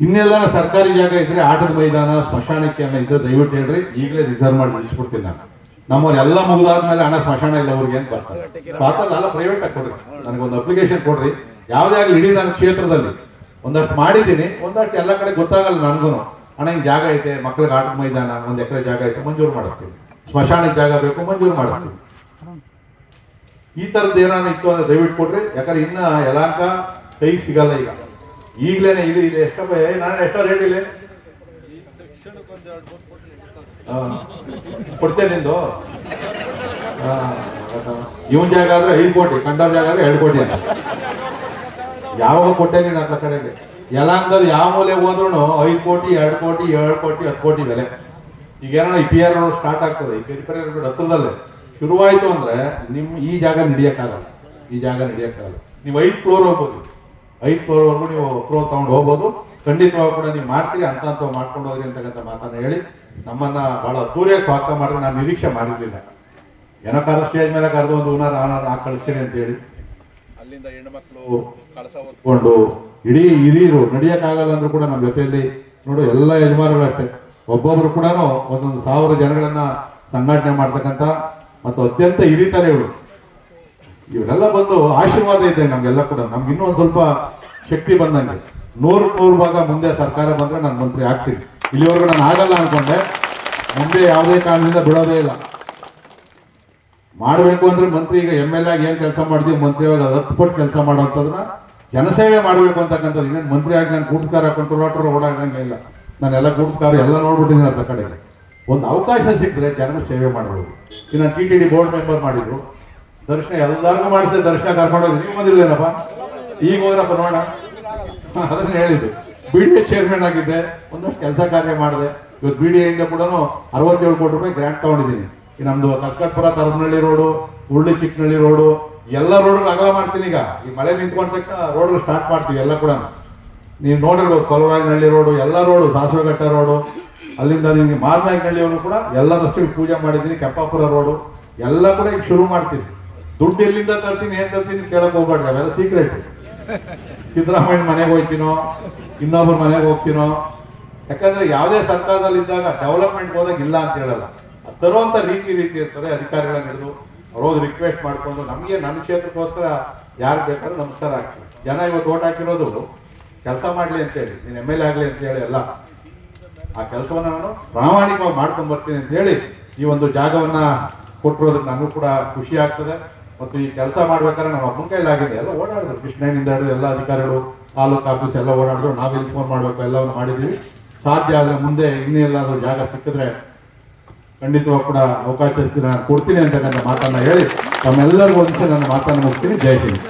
ಇನ್ನೆಲ್ಲ ಸರ್ಕಾರಿ ಜಾಗ ಇದ್ರೆ ಆಟದ ಮೈದಾನ ಸ್ಮಶಾನಕ್ಕೆ ಅನ್ನೋ ಇದ್ರೆ ದಯವಿಟ್ಟು ಹೇಳ್ರಿ, ಈಗಲೇ ರಿಸರ್ವ್ ಮಾಡಿ ನಿಲ್ಲಿಸ್ಬಿಡ್ತೀನಿ ನಾನು. ನಮ್ಮವ್ರೆಲ್ಲ ಮುಗಿದಾದ್ಮೇಲೆ ಹಣ ಸ್ಮಶಾನ ಇಲ್ಲ ಅವ್ರಿಗೆ ಅಂತ ಬರ್ತಾರೆ. ಅಲ್ಲ ಪ್ರೈವೇಟ್ ಆಗಿ ಕೊಡ್ರಿ, ನನಗೊಂದು ಅಪ್ಲಿಕೇಶನ್ ಕೊಡ್ರಿ. ಯಾವುದೇ ಆಗಲಿ ಇಡೀ ನನ್ನ ಕ್ಷೇತ್ರದಲ್ಲಿ ಒಂದಷ್ಟು ಮಾಡಿದ್ದೀನಿ, ಒಂದಷ್ಟು ಎಲ್ಲ ಕಡೆ ಗೊತ್ತಾಗಲ್ಲ ನನಗೂ. ಹಣ ಹಿಂಗೆ ಜಾಗ ಐತೆ, ಮಕ್ಳಿಗೆ ಆಟದ ಮೈದಾನ 1 ಎಕರೆ ಜಾಗ ಐತೆ, ಮಂಜೂರು ಮಾಡಿಸ್ತೀವಿ. ಸ್ಮಶಾನಕ್ಕೆ ಜಾಗ ಬೇಕು, ಮಂಜೂರು ಮಾಡಿಸ್ತೀವಿ. ಈ ಥರದ್ದು ಏನಾದ್ರು ಇತ್ತು ಅಂದ್ರೆ ದಯವಿಟ್ಟು ಕೊಡ್ರಿ. ಯಾಕಂದ್ರೆ ಇನ್ನ ಯಲಾಂಕ ಕೈಗೆ ಸಿಗಲ್ಲ ಈಗ. ಈಗಲೇನೆ ಇಲ್ಲಿ ಇದೆ ಎಷ್ಟಪ್ಪ, ನಾನು ಎಷ್ಟೋ ರೇಟ್ ಇಲ್ಲ ಕೊಡ್ತೇನೆ ನಿಂದು. ಇವನ್ ಜಾಗ ಆದ್ರೆ 5 ಕೋಟಿ, ಕಂಡವ್ರ ಜಾಗ ಆದ್ರೆ 2 ಕೋಟಿ ಅಂತ. ಯಾವಾಗ ಕೊಟ್ಟೆ ನೀನು ಅದ್ರ ಕಡೆಗೆ? ಯಲಾಂಕದಲ್ಲಿ ಯಾವ ಮೂಲೆ ಹೋದ್ರು 5 ಕೋಟಿ 2 ಕೋಟಿ 7 ಕೋಟಿ 10 ಕೋಟಿ ಬೆಲೆ. ಈಗ ಏನೋ ಈ ಪಿ ಆರ್ ರೋಡ್ ಸ್ಟಾರ್ಟ್ ಆಗ್ತದೆ, ಈ ಪೆರಿಫೆರಲ್ ರೋಡ್ ಹತ್ರದಲ್ಲೇ ಶುರುವಾಯಿತು ಅಂದ್ರೆ ಈ ಜಾಗ ನಡೆಯಕ್ಕಾಗಲ್ಲ. ಈ ಜಾಗ ನಡೆಯಕ್ಕಾಗಲ್ಲ. ನೀವು 5 ಫ್ಲೋರ್ ಹೋಗ್ಬೋದು, 5 ಫ್ಲೋರ್ವರೆಗೂ ನೀವು ಫ್ಲೋರ್ ತಗೊಂಡು ಹೋಗ್ಬೋದು. ಖಂಡಿತವಾಗಿ ಕೂಡ ನೀವು ಮಾಡ್ತೀರಿ, ಅಂತ ಮಾಡ್ಕೊಂಡು ಹೋಗ್ರಿ ಅಂತಕ್ಕಂಥ ಮಾತನ್ನ ಹೇಳಿ ನಮ್ಮನ್ನ ಬಹಳ ಅದ್ದೂರಿಯಾಗಿ ಸ್ವಾಗತ ಮಾಡಿದ್ರೆ ನಾನು ನಿರೀಕ್ಷೆ ಮಾಡಿರ್ಲಿಲ್ಲ. ಏನೋ ಕರೆದು ಸ್ಟೇಜ್ ಮೇಲೆ ಕರೆದು ಒಂದು ಹೂನಾರ ಕಳಿಸ್ತೀನಿ ಅಂತ ಹೇಳಿ ಅಲ್ಲಿಂದ ಹೆಣ್ಮಕ್ಳು ಕಳಸ ಹೊತ್ಕೊಂಡು ಇಡೀ ಹಿರಿಯರು ನಡೆಯಕ್ಕಾಗಲ್ಲ ಅಂದ್ರೂ ಕೂಡ ನಮ್ಮ ಜೊತೆಯಲ್ಲಿ ನೋಡು ಎಲ್ಲ ಯಜಮಾನರು ಅಷ್ಟೇ ಒಬ್ಬೊಬ್ರು ಕೂಡ 1,000 ಜನಗಳನ್ನ ಸಂಘಟನೆ ಮಾಡ್ತಕ್ಕಂಥ ಮತ್ತು ಅತ್ಯಂತ ಹಿರಿತನೆಗಳು ಇವರೆಲ್ಲ ಬಂದು ಆಶೀರ್ವಾದ ಇದೆ ನಮ್ಗೆಲ್ಲ ಕೂಡ. ನಮ್ಗೆ ಇನ್ನೂ ಒಂದು ಸ್ವಲ್ಪ ಶಕ್ತಿ ಬಂದಂಗೆ 100 ಭಾಗ ಮುಂದೆ ಸರ್ಕಾರ ಬಂದ್ರೆ ನಾನು ಮಂತ್ರಿ ಆಗ್ತೀನಿ. ಇಲ್ಲಿವರೆಗೂ ನಾನು ಆಗಲ್ಲ ಅನ್ಕೊಂಡೆ, ಮುಂದೆ ಯಾವುದೇ ಕಾರಣದಿಂದ ಬಿಡೋದೇ ಇಲ್ಲ. ಮಾಡಬೇಕು ಅಂದ್ರೆ ಮಂತ್ರಿ ಈಗ MLA ಆಗಿ ಏನು ಕೆಲಸ ಮಾಡಿದೀವಿ, ಮಂತ್ರಿ ಆಗಿ 10 ಪಟ್ಟು ಕೆಲಸ ಮಾಡೋಂಥದ್ದನ್ನ ಜನಸೇವೆ ಮಾಡಬೇಕು ಅಂತಕ್ಕಂಥದ್ದು. ಇನ್ನೇನು ಮಂತ್ರಿ ಆಗಿ ನಾನು ಕೂಟಕಾರ ಕಂಟ್ರೋಲಾಟರ್ ಓಡಾಡಂಗೆ ಇಲ್ಲ. ನಾನೆಲ್ಲ ಕೂಟಕಾರ ಎಲ್ಲ ನೋಡ್ಬಿಟ್ಟಿದ್ದೀನಿ ಅದ್ರ ಕಡೆಗೆ. ಒಂದು ಅವಕಾಶ ಸಿಕ್ಕಿದ್ರೆ ಜನರ ಸೇವೆ ಮಾಡ್ಬೋದು. ಇನ್ನು TTD ಬೋರ್ಡ್ ಮೆಂಬರ್ ಮಾಡಿದ್ರು, ದರ್ಶನ ಎಲ್ಲರಿಗೂ ಮಾಡಿದ್ರೆ ದರ್ಶನ ಕರ್ಕೊಂಡೋಗಿ ನೀವು ಬಂದಿಲ್ಲೇನಪ್ಪ, ಈಗ ಹೋದ್ರಪ್ಪ ನೋಡೋಣ ಅದನ್ನ ಹೇಳಿದ್ದು. BDA ಚೇರ್ಮನ್ ಆಗಿದ್ದೆ, ಒಂದಷ್ಟು ಕೆಲಸ ಕಾರ್ಯ ಮಾಡಿದೆ. ಇವತ್ತು BDA ಕೂಡ 67 ಕೋಟಿ ರೂಪಾಯಿ ಗ್ರಾಂಟ್ ತಗೊಂಡಿದ್ದೀನಿ. ಈ ನಮ್ದು ಕಸ್ಕಟ್ಪುರ ತರಬನಹಳ್ಳಿ ರೋಡು, ಉರುಳಿ ಚಿಕ್ಕನಹಳ್ಳಿ ರೋಡು ಎಲ್ಲ ರೋಡ್ಗಳು ಅಗಲ ಮಾಡ್ತೀನಿ. ಈಗ ಈ ಮಳೆ ನಿಂತ್ಕೊಂಡ ತಕ್ಷಣ ರೋಡ್ಗಳು ಸ್ಟಾರ್ಟ್ ಮಾಡ್ತೀವಿ ಎಲ್ಲ ಕೂಡ. ನೀವು ನೋಡಿರ್ಬೋದು ಕೊಲವರಾಯನಹಳ್ಳಿ ರೋಡು, ಎಲ್ಲ ರೋಡು, ಸಾಸಿವೆಘಟ್ಟ ರೋಡು, ಅಲ್ಲಿಂದ ನಿಮಗೆ ಮಾರನಾಯಕನಹಳ್ಳಿಯವರು ಕೂಡ ಎಲ್ಲ ರಸ್ತೆಗಳು ಪೂಜೆ ಮಾಡಿದ್ದೀನಿ. ಕೆಂಪಾಪುರ ರೋಡು ಎಲ್ಲ ಕೂಡ ಈಗ ಶುರು ಮಾಡ್ತೀನಿ. ದುಡ್ಡು ಎಲ್ಲಿಂದ ತರ್ತೀನಿ ಏನ್ ತರ್ತೀನಿ ಕೇಳಕ್ ಹೋಗ್ಬೇಡ್ರಿ, ಅವೆಲ್ಲ ಸೀಕ್ರೆಟ್. ಸಿದ್ದರಾಮಯ್ಯ ಮನೆಗೆ ಹೋಗ್ತೀನೋ, ಇನ್ನೊಬ್ಬರ ಮನೆಗೆ ಹೋಗ್ತೀನೋ. ಯಾಕಂದ್ರೆ ಯಾವುದೇ ಸರ್ಕಾರದಲ್ಲಿ ಇದ್ದಾಗ ಡೆವಲಪ್ಮೆಂಟ್ ಹೋದಾಗ ಇಲ್ಲ ಅಂತ ಹೇಳಲ್ಲ, ತರುವಂತ ರೀತಿ ಇರ್ತದೆ. ಅಧಿಕಾರಿಗಳನ್ನ ಹಿಡಿದು ಅವ್ರೋಗಿ ರಿಕ್ವೆಸ್ಟ್ ಮಾಡ್ಕೊಂಡು ನಮಗೆ ನಮ್ಮ ಕ್ಷೇತ್ರಕ್ಕೋಸ್ಕರ ಯಾರು ಬೇಕಾದ್ರೂ ನಮಸ್ಕಾರ ಆಗ್ತೀವಿ. ಜನ ಇವತ್ತು ಓಟ್ ಹಾಕಿರೋದು ಕೆಲಸ ಮಾಡಲಿ ಅಂತೇಳಿ, ನೀನು MLA ಆಗಲಿ ಅಂತ ಹೇಳಿ ಅಲ್ಲ. ಆ ಕೆಲಸವನ್ನ ನಾನು ಪ್ರಾಮಾಣಿಕವಾಗಿ ಮಾಡ್ಕೊಂಡು ಬರ್ತೀನಿ ಅಂತ ಹೇಳಿ ಈ ಒಂದು ಜಾಗವನ್ನ ಕೊಟ್ಟಿರೋದಕ್ಕೆ ನನಗೂ ಕೂಡ ಖುಷಿ ಆಗ್ತದೆ. ಮತ್ತು ಈ ಕೆಲಸ ಮಾಡ್ಬೇಕಾದ್ರೆ ನಮ್ಮ ಅಪ್ಪನ ಕೈಲಾಗಿದೆ, ಎಲ್ಲ ಓಡಾಡಿದ್ರು. ಕೃಷ್ಣನಿಂದ ಹಿಡಿದು ಎಲ್ಲ ಅಧಿಕಾರಿಗಳು, ತಾಲೂಕು ಆಫೀಸ್ ಎಲ್ಲ ಓಡಾಡಿದ್ರು. ನಾವು ಇನ್ಫಾರ್ಮ್ ಮಾಡಬೇಕು, ಎಲ್ಲವನ್ನು ಮಾಡಿದ್ದೀವಿ. ಸಾಧ್ಯ ಆದರೆ ಮುಂದೆ ಇನ್ನೆಲ್ಲಾದ್ರೂ ಜಾಗ ಸಿಕ್ಕಿದ್ರೆ ಖಂಡಿತವಾಗಿ ಕೂಡ ಅವಕಾಶ ನಾನು ಕೊಡ್ತೀನಿ ಅಂತಕ್ಕಂಥ ಮಾತನ್ನ ಹೇಳಿ ತಮ್ಮೆಲ್ಲರಿಗೂ ಒಂದ್ಸಲ ನನ್ನ ಮಾತನ್ನು ಮುಗಿಸ್ತೀನಿ. ಜೈ ಹಿಂದ್.